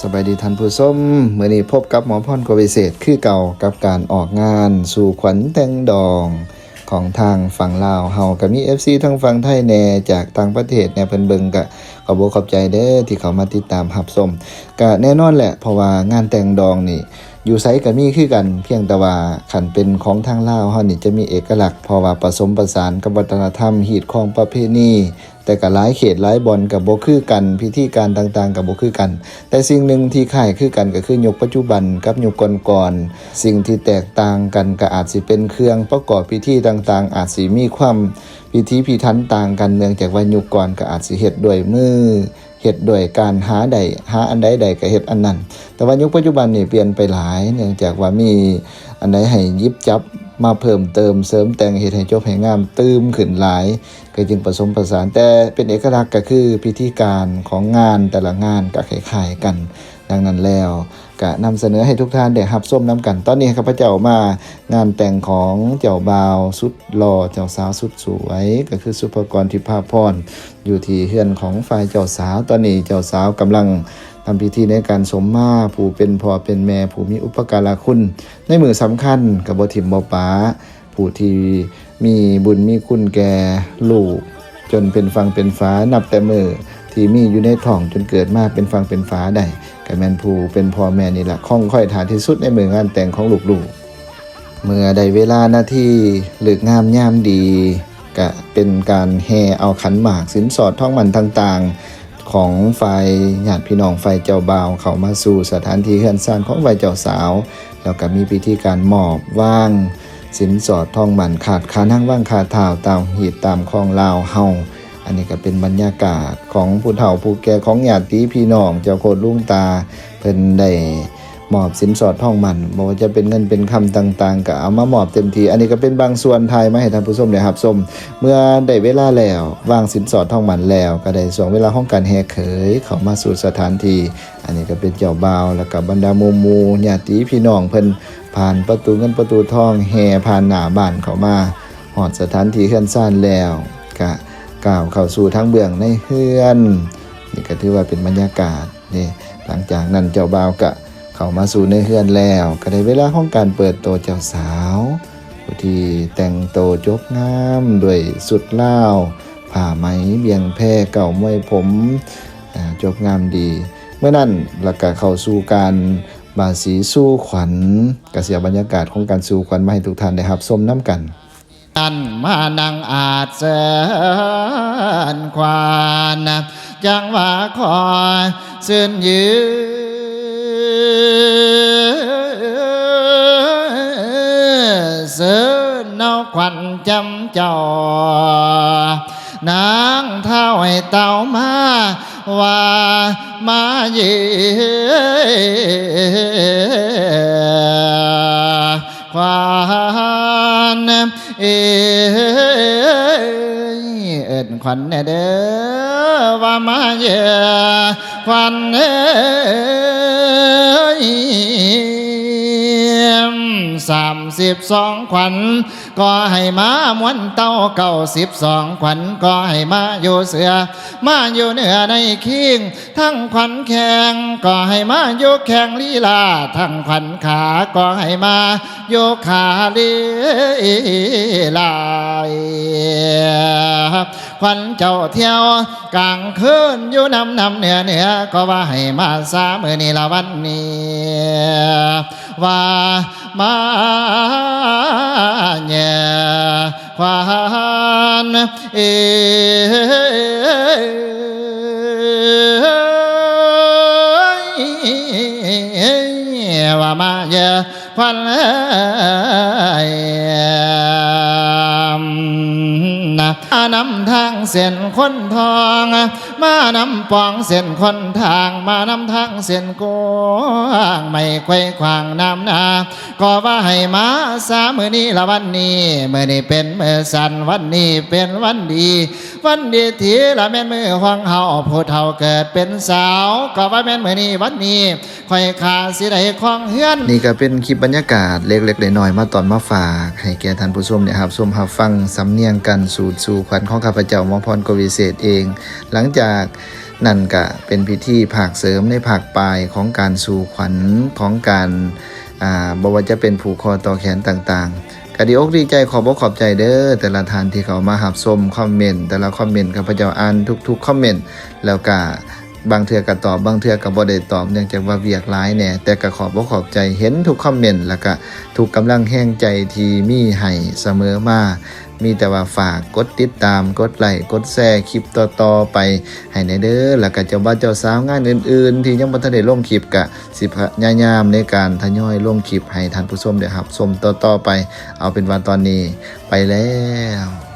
สบายดีท่านผู้ชมมื้อนี้พบกับหมอพรกวิเศษคือเก่ากับการออกงานสู่ขวัญแต่งดองของทางฝั่งลาวเฮาก็มี FC ทั้งฝั่งไทยแน่จากต่างประเทศเนี่ยเพิ่นเบิ่งก็ขอบอกขอบใจเด้อที่เขามาติดตามรับชมก็แน่นอนแหละเพราะว่างานแต่งดองนี่อยู่ไสก็มีคือกันเพียงแต่ว่าคันเป็นของทางลาวเฮานี่จะมีเอกลักษณ์เพราะว่าผสมผสานกับวัฒนธรรมฮีตของประเพณีแต่ก็หลายเขตหลายบ่อนก็บ่คือกันพิธีการต่างๆก็บ่คือกันแต่สิ่งหนึ่งที่คล้ายคือกันก็คือยุคปัจจุบันกับยุคก่อนๆสิ่งที่แตกต่างกันก็อาจสิเป็นเครื่องประกอบพิธีต่างๆอาจสิมีความพิธีพิถันต่างกันเนื่องจากว่ายุคก่อนก็อาจสิเฮ็ดด้วยมือเฮ็ดด้วยการหาอันใดก็เฮ็ดอันนั้นแต่ว่ายุคปัจจุบันนี่เปลี่ยนไปหลายเนื่องจากว่ามีอันใดให้หยิบจับมาเพิ่มเติมเสริมแต่งเฮ็ดให้จบให้งามตื้มขึ้นหลายก็จึงผสมผสานแต่เป็นเอกลักษณ์ก็คือพิธีการของงานแต่ละงานก็คล้ายๆกันดังนั้นแล้วก็นำเสนอให้ทุกท่านได้รับชมนํกันตอนนี้ข้าพเจ้ามางานแต่งของเจ้าบ่าวสุดหล่อเจ้าสาวสุดสวยก็คือสุภกรทิพาพรอยู่ที่เฮือนของฝ่ายเจ้าสาวตอนนี้เจ้าสาวกำลังทำพิธีในการสมมาผู้เป็นพ่อเป็นแม่ผู้มีอุปการะคุณในมือสำคัญกับบ่ถิ่มบ่ป๋าผู้ที่มีบุญมีคุณแก่ลูกจนเป็นฟังเป็นฟ้านับแต่มือที่มีอยู่ในท้องจนเกิดมาเป็นฟังเป็นฟ้าได้ก็แม่นผู้เป็นพ่อแม่นี่ล่ะคงค่อยท่าที่สุดในมืองานแต่งของลูกๆเมื่อได้เวลาหน้าที่เลิกงามยามดีก็เป็นการแห่เอาขันหมากสินสอดทองหมันต่างๆของฝ่ายญาติพี่น้องฝ่ายเจ้าบ่าวเข้ามาสู่สถานที่เฮือนซ่านของฝ่ายเจ้าสาวแล้วก็มีพิธีการมอบว่างสินสอดทองหมันขาดค่านั่งว่างขาเท้าตามหีบตามคลองลาวเฮาอันนี้ก็เป็นบรรยากาศของผู้เฒ่าผู้แก่ของญาติพี่น้องเจ้าโคตรลุงตาเพิ่นได้มอบสินสอดทองหมันบ่ว่าจะเป็นเงินเป็นคำต่างๆก็เอามามอบเต็มที่อันนี้ก็เป็นบางส่วนไทยมาให้ท่านผู้ชมได้รับชมเมื่อได้เวลาแล้ววางสินสอดทองหมันแล้วก็ได้ส่งเวลาของการแห่เขยเข้ามาสู่สถานที่อันนี้ก็เป็นเจ้าบ่าวแล้วก็บรรดาหมู่ญาติพี่น้องเพิ่นผ่านประตูเงินประตูทองแห่ผ่านหน้าบ้านเข้ามาฮอดสถานที่เฮือนซ่านแล้วก็ก้าวเข้าสู่ทางเบื้องในเฮือนนี่ก็ถือว่าเป็นบรรยากาศนี่หลังจากนั้นเจ้าบ่าวก็เข้ามาสู่ในเฮือนแล้วก็ได้เวลาของการเปิดโตเจ้าสาวผู้ที่แต่งโตจบงามด้วยสุดลาวผ้าไหมเบียงแพร่เก่ามวยผมจบงามดีเมื่อนั้นแล้วก็เข้าสู่การบาสีสู่ขวัญก็เสียบรรยากาศของการสู่ขวัญมาให้ทุกท่านได้รับชมนํกันอันมานังอาจเสนควานจังว่าคอยซื่นยืเสือเนาขวัญจำเจ้านางเท่าให้เต่ามาว่ามาเย่ควานเอ็ดขวัญเด้อว่ามาเย่ขวัญ32 ขวัญก็ให้มาม้วนเต้า92 ขวัญก็ให้มาอยู่เสือมาอยู่เหนือในคิงทั้งขวัญแข่งก็ให้มาอยู่แข่งลีลาทั้งขวัญขาก็ให้มาอยู่ขาลีลาขวัญเจ้าเที่ยวกลางคืนอยู่นำเหนือก็ว่าให้มาสามื้อนี้ละวันนี้ว่ามาเนี่ยควานว่ามาเนี่ยควันนำทางเส้นคนทองมานำปองเส้นคนทางมานำทางเส้นกว้างไม่ไขว้ขวางน้ำนาก็ว่าให้มาสามื้อนี้ละวันนี้มื้อนี้เป็นมื้อสันวันนี้เป็นวันดีทีละแม่นมื้อของเฮาผู้เฒ่าเกิดเป็นสาวก็ว่าแม่นมื้อนี้วันนี้ค่อยขาสิได้ของเฮือนนี่ก็เป็นคลิปบรรยากาศเล็กๆน้อยๆมาตอนมาฝากให้แก่ท่านผู้ชมรับชมรับฟังสำเนียงกันสู่ขวัญของข้าพเจ้าหมอพรกวิเศษเองหลังจาก นั่นก็เป็นพิธีภาคเสริมในภาคปลายของการสู่ขวัญของการบ่ว่าจะเป็นผูกคอต่อแขนต่างๆก็ดีอกดีใจขอบอกขอบใจเด้อแต่ละท่านที่เขามาหับชมคอมเมนต์แต่ละคอมเมนต์ข้าพเจ้าอ่านทุกๆคอมเมนต์แล้วก็บางเทื่อก็ตอบบางเทื่อก็บ่ได้ตอบเนื่องจากว่าเวียกหลายแหน่แต่ก็ขอบอกขอบใจเห็นทุกคอมเมนต์แล้วก็ทุกกำลังแห่งใจที่มีให้เสมอมามีแต่ว่าฝากกดติดตามกดไลค์กดแชร์คลิปต่อๆไปให้ในเด้อแล้วก็เจ้าบ่าวเจ้าสาวงานอื่นๆที่ยังบ่ทันได้ลงคลิปก็สิพยายามในการทยอยลงคลิปให้ท่านผู้ชมได้รับชมต่อๆไปเอาเป็นว่าตอนนี้ไปแล้ว